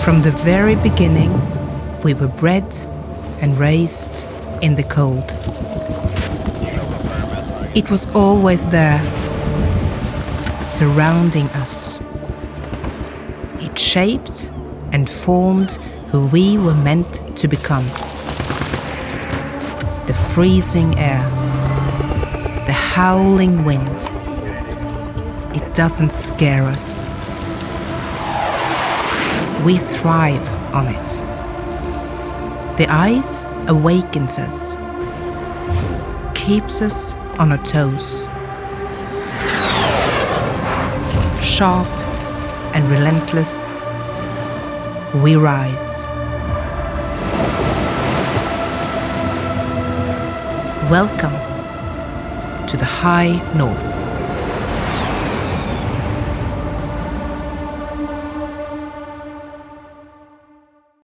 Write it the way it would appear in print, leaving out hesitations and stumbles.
From the very beginning, we were bred and raised in the cold. It was always there, surrounding us. It shaped and formed who we were meant to become. The freezing air, the howling wind, it doesn't scare us. We thrive on it. The ice awakens us, keeps us on our toes. Sharp and relentless, we rise. Welcome to the High North.